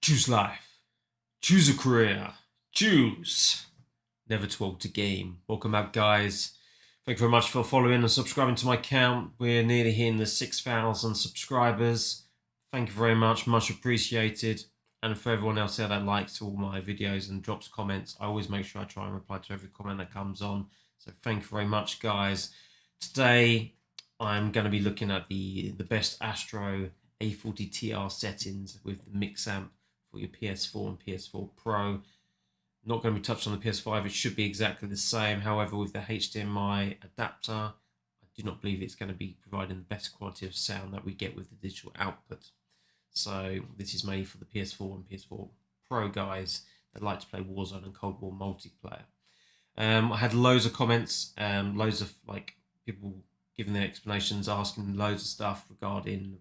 Choose life. Choose a career. Choose never to alter game. Welcome back, guys. Thank you very much for following and subscribing to my account. We're nearly hitting the 6,000 subscribers. Thank you very much. Much appreciated. And for everyone else there that likes all my videos and drops comments, I always make sure I try and reply to every comment that comes on. So thank you very much, guys. Today, I'm going to be looking at the best Astro A40TR settings with the Mixamp for your PS4 and PS4 Pro. Not going to be touched on the PS5. It should be exactly the same. However, with the HDMI adapter, I do not believe it's going to be providing the best quality of sound that we get with the digital output. So this is mainly for the PS4 and PS4 Pro guys that like to play Warzone and Cold War multiplayer. I had loads of comments, loads of people giving their explanations, asking loads of stuff regarding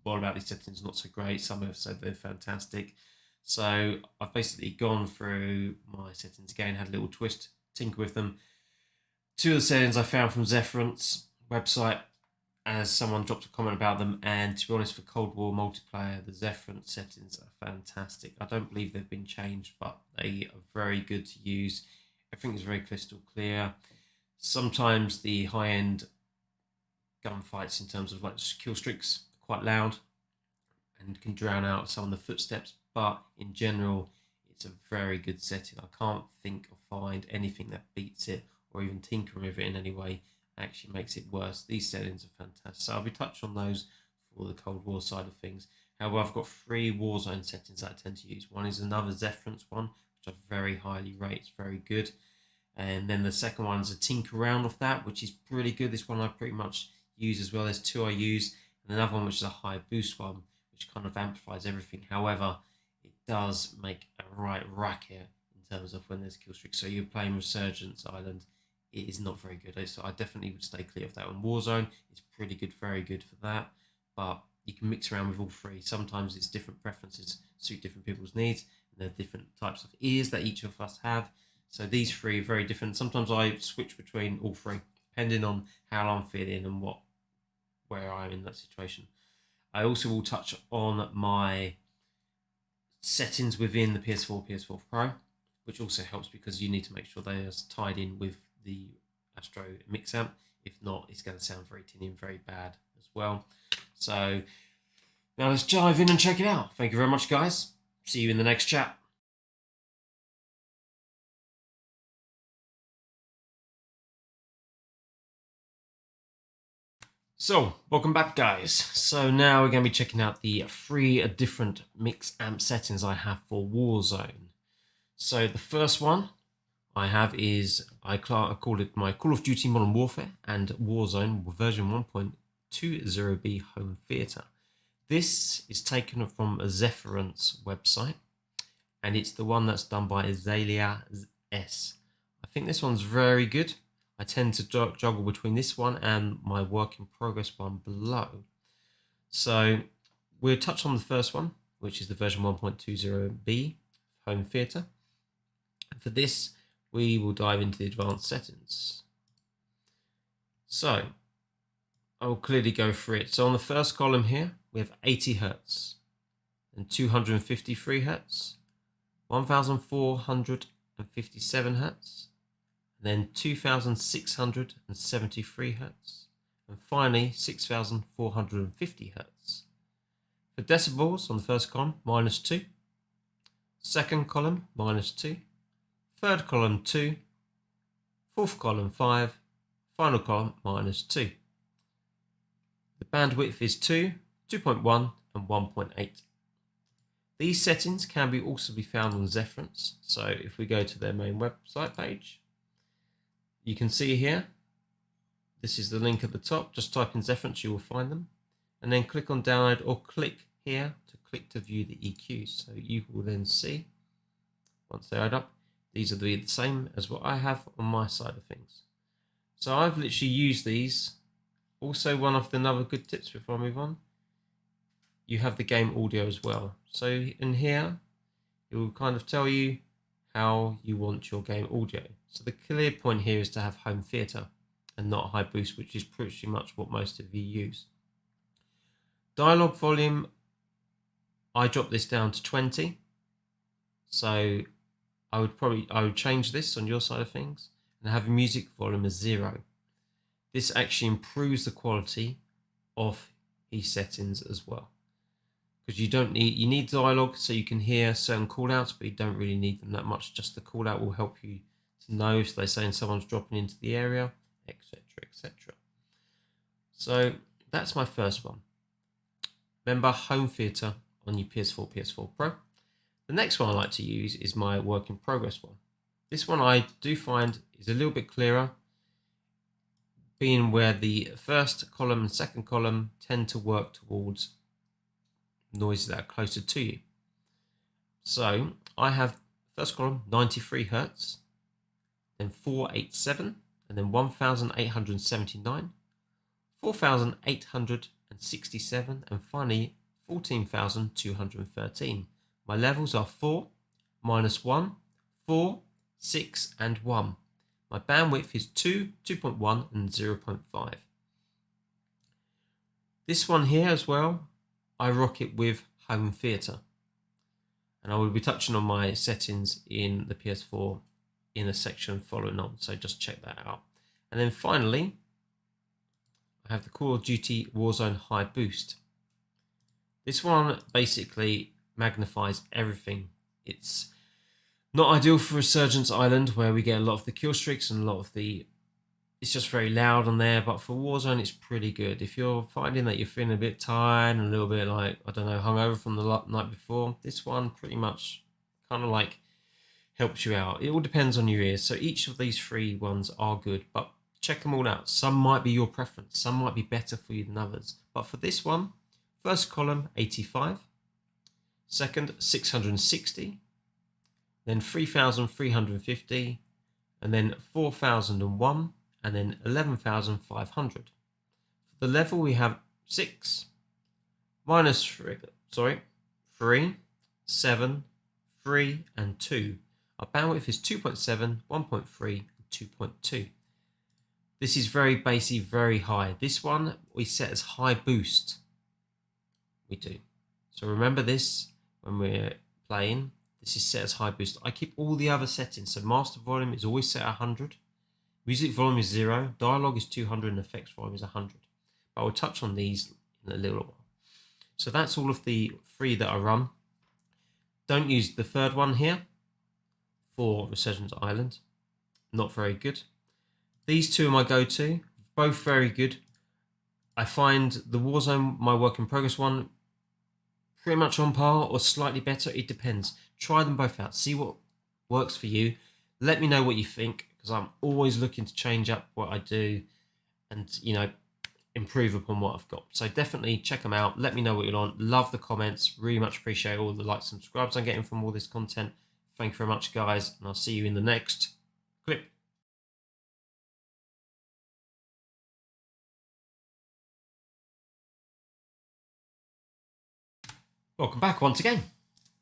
what about these settings not so great. Some have said they're fantastic. So I've basically gone through my settings again, had a little twist, tinker with them. Two of the settings I found from ZaliaS website, as someone dropped a comment about them, and to be honest, for Cold War multiplayer, the ZaliaS settings are fantastic. I don't believe they've been changed, but they are very good to use. Everything is very crystal clear. Sometimes the high-end gunfights in terms of like kill streaks are quite loud and can drown out some of the footsteps, but in general, it's a very good setting. I can't think or find anything that beats it or even tinkering with it in any way actually makes it worse. These settings are fantastic. So I'll be touching on those for the Cold War side of things. However, I've got three Warzone settings that I tend to use. One is another ZaliaS one, which I very highly rate. It's very good. And then the second one is a tinker around of that, which is pretty good. This one I pretty much use as well. There's two I use, and another one which is a high boost one, which kind of amplifies everything. However, it does make a right racket in terms of when there's kill streaks. So you're playing Resurgence Island, it is not very good. So I definitely would stay clear of that one. Warzone is pretty good, very good for that. But you can mix around with all three. Sometimes it's different preferences suit different people's needs, and there are different types of ears that each of us have. So these three are very different. Sometimes I switch between all three, depending on how I'm feeling and where I am in that situation. I also will touch on my settings within the PS4, PS4 Pro, which also helps because you need to make sure they are tied in with the Astro Mixamp. If not, it's going to sound very tinny and very bad as well. So now let's dive in and check it out. Thank you very much, guys. See you in the next chat. So, welcome back, guys. So now we're going to be checking out the three different Mixamp settings I have for Warzone. So the first one I have is, I call it my Call of Duty Modern Warfare and Warzone version 1.20b home theater. This is taken from a ZaliaS website, and it's the one that's done by ZaliaS. I think this one's very good. I tend to juggle between this one and my work in progress one below. So we'll touch on the first one, which is the version 1.20b home theater. For this, we will dive into the advanced settings. So I will clearly go through it. So on the first column here, we have 80 Hertz and 253 Hertz, 1457 Hertz, then 2673 Hertz, and finally 6450 Hertz. For decibels on the first column, -2, second column, -2, third column, 2, fourth column, 5, final column, -2. The bandwidth is 2, 2.1, and 1.8. These settings can also be found on ZaliaS. So if we go to their main website page, you can see here, this is the link at the top. Just type in ZaliaS, you will find them. And then click on download or click here to click to view the EQs. So you will then see, once they add up, these are the same as what I have on my side of things. So I've literally used these. Also, one of the other good tips before I move on, you have the game audio as well. So in here, it will kind of tell you how you want your game audio. So the clear point here is to have home theater and not high boost, which is pretty much what most of you use. Dialogue volume, I dropped this down to 20. So I would change this on your side of things and have music volume as 0. This actually improves the quality of these settings as well. Because you need dialogue so you can hear certain callouts, but you don't really need them that much. Just the callout will help you to know if they're saying someone's dropping into the area, etc., etc. So that's my first one. Remember, home theater on your PS4, PS4 Pro. The next one I like to use is my work in progress one. This one I do find is a little bit clearer, being where the first column and second column tend to work towards noises that are closer to you. So I have first column 93 Hertz, then 487, and then 1879, 4867, and finally 14213. My levels are 4, -1, 4, 6, and 1. My bandwidth is 2, 2.1, and 0.5. This one here as well, I rock it with home theater. And I will be touching on my settings in the PS4 in a section following on, so just check that out. And then finally, I have the Call of Duty Warzone High Boost. This one basically magnifies everything. It's not ideal for Resurgence Island, where we get a lot of the kill streaks and a lot of the... It's just very loud on there, but for Warzone, it's pretty good. If you're finding that you're feeling a bit tired and a little bit like, I don't know, hungover from the night before, this one pretty much kind of like helps you out. It all depends on your ears. So each of these 3 ones are good, but check them all out. Some might be your preference. Some might be better for you than others. But for this one, first column, 85. Second, 660. Then 3,350. And then 4,001. And then 11,500. For the level, we have 6, -3, 7, 3, and 2. Our bandwidth is 2.7, 1.3, and 2.2. This is very bassy, very high. This one we set as high boost. We do. So remember this when we're playing. This is set as high boost. I keep all the other settings. So master volume is always set at 100. Music volume is 0, dialogue is 200, and effects volume is 100. But I will touch on these in a little while. So that's all of the 3 that I run. Don't use the third one here for Resurgence Island. Not very good. These 2 are my go-to, both very good. I find the Warzone, my work in progress one, pretty much on par or slightly better. It depends. Try them both out. See what works for you. Let me know what you think, because I'm always looking to change up what I do and, you know, improve upon what I've got. So definitely check them out. Let me know what you're on. Love the comments. Really much appreciate all the likes and subscribes I'm getting from all this content. Thank you very much, guys, and I'll see you in the next clip. Welcome back once again.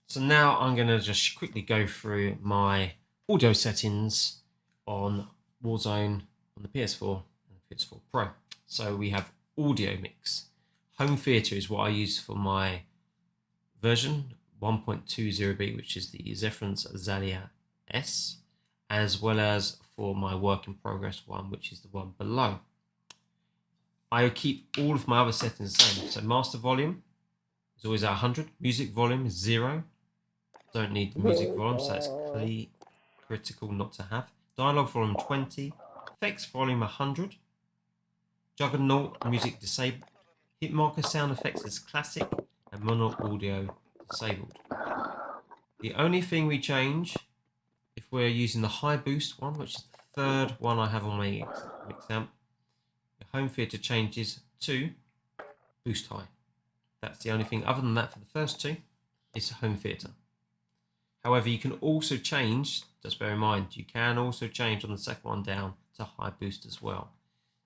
So now I'm going to just quickly go through my audio settings on Warzone on the PS4 and the PS4 Pro. So we have audio mix. Home theater is what I use for my version 1.20b, which is the Zephyr's ZaliaS, as well as for my work in progress one, which is the one below. I keep all of my other settings the same. So master volume is always at 100. Music volume is 0. Don't need the music volume, so that's critical not to have. Dialogue volume 20. Effects volume 100. Juggernaut music disabled. Hit marker sound effects as classic, and mono audio disabled. The only thing we change, if we're using the high boost one, which is the third one I have on my Mixamp, the home theater changes to boost high. That's the only thing. Other than that, for the first 2, it's home theater. However, you can also change, just bear in mind, you can also change on the second one down to high boost as well.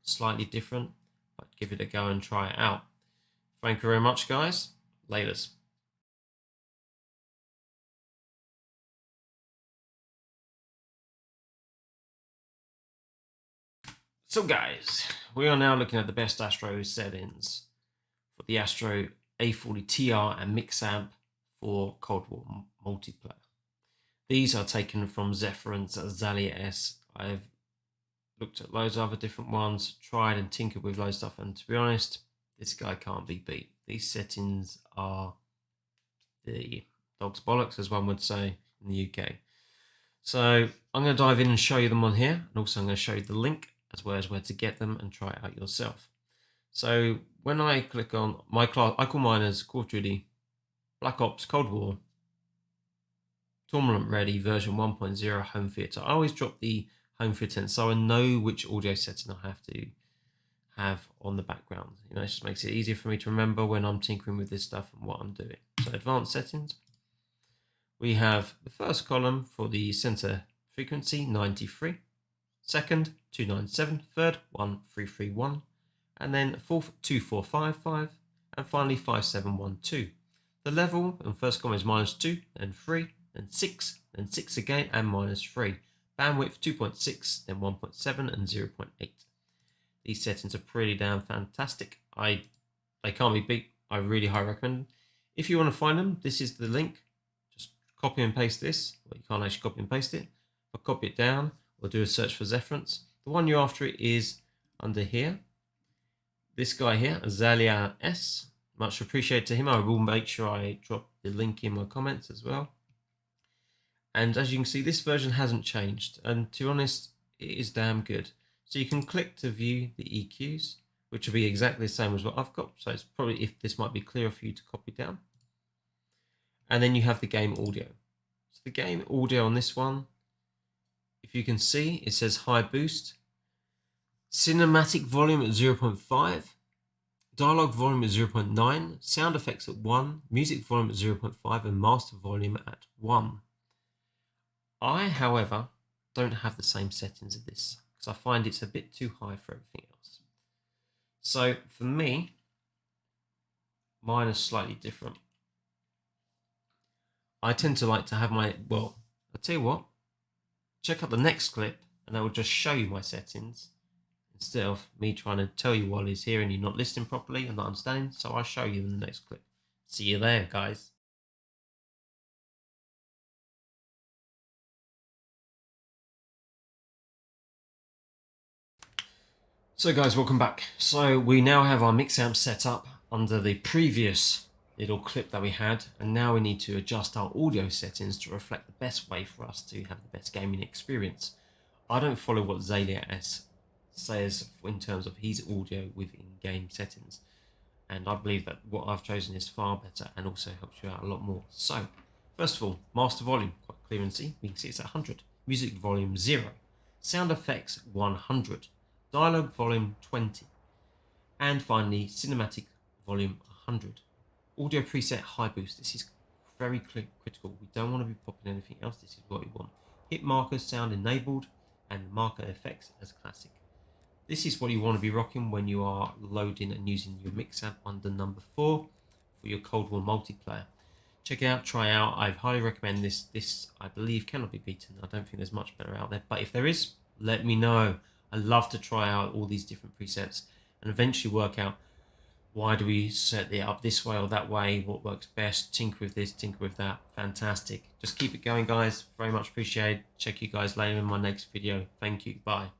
Slightly different, but give it a go and try it out. Thank you very much, guys. Laters. So guys, we are now looking at the best Astro settings for the Astro A40TR and Mixamp for Cold War multiplayer. These are taken from Zephyrant's ZaliaS. I've looked at loads of other different ones, tried and tinkered with loads of stuff, and to be honest, this guy can't be beat. These settings are the dog's bollocks, as one would say in the UK. So I'm going to dive in and show you them on here, and also I'm going to show you the link as well as where to get them and try it out yourself. So when I click on my class, I call mine as Call of Duty Black Ops Cold War Tournament Ready version 1.0 home theater. I always drop the home theater so I know which audio setting I have to have on the background. You know, it just makes it easier for me to remember when I'm tinkering with this stuff and what I'm doing. So advanced settings. We have the first column for the center frequency 93, second 297, third 1331, and then fourth 2455, and finally 5712. The level in first column is -2, then 3, then 6, then 6 again, and -3. Bandwidth 2.6, then 1.7, and 0.8. These settings are pretty damn fantastic. They can't be beat. I really highly recommend them. If you want to find them, this is the link. Just copy and paste this. Well, you can't actually copy and paste it, but copy it down or do a search for Zephyrants. The one you're after it is under here. This guy here, ZaliaS. Much appreciated to him. I will make sure I drop the link in my comments as well. And as you can see, this version hasn't changed. And to be honest, it is damn good. So you can click to view the EQs, which will be exactly the same as what I've got. So it's probably, if this might be clearer for you to copy down. And then you have the game audio. So the game audio on this one, if you can see, it says high boost, cinematic volume at 0.5, dialogue volume at 0.9, sound effects at 1, music volume at 0.5, and master volume at 1. I, however, don't have the same settings of this because I find it's a bit too high for everything else. So for me, mine is slightly different. I tend to like to have my, well, I'll tell you what, check out the next clip and I will just show you my settings instead of me trying to tell you while he's here and you're not listening properly and not understanding. So I'll show you in the next clip. See you there, guys. So guys, welcome back. So we now have our Mixamp set up under the previous little clip that we had, and now we need to adjust our audio settings to reflect the best way for us to have the best gaming experience. I don't follow what ZaliaS says in terms of his audio within game settings, and I believe that what I've chosen is far better and also helps you out a lot more. So first of all, master volume, quite clear and see, we can see it's at 100, music volume 0, sound effects 100, dialogue volume 20, and finally cinematic volume 100. Audio preset high boost. This is very critical. We don't want to be popping anything else. This is what we want. Hit markers sound enabled and marker effects as classic. This is what you want to be rocking when you are loading and using your Mixamp under number 4 for your Cold War multiplayer. Check it out, try out. I highly recommend this. This, I believe, cannot be beaten. I don't think there's much better out there, but if there is, let me know. I love to try out all these different presets and eventually work out why do we set it up this way or that way, what works best, tinker with this, tinker with that. Fantastic. Just keep it going, guys. Very much appreciated. Check you guys later in my next video. Thank you. Bye.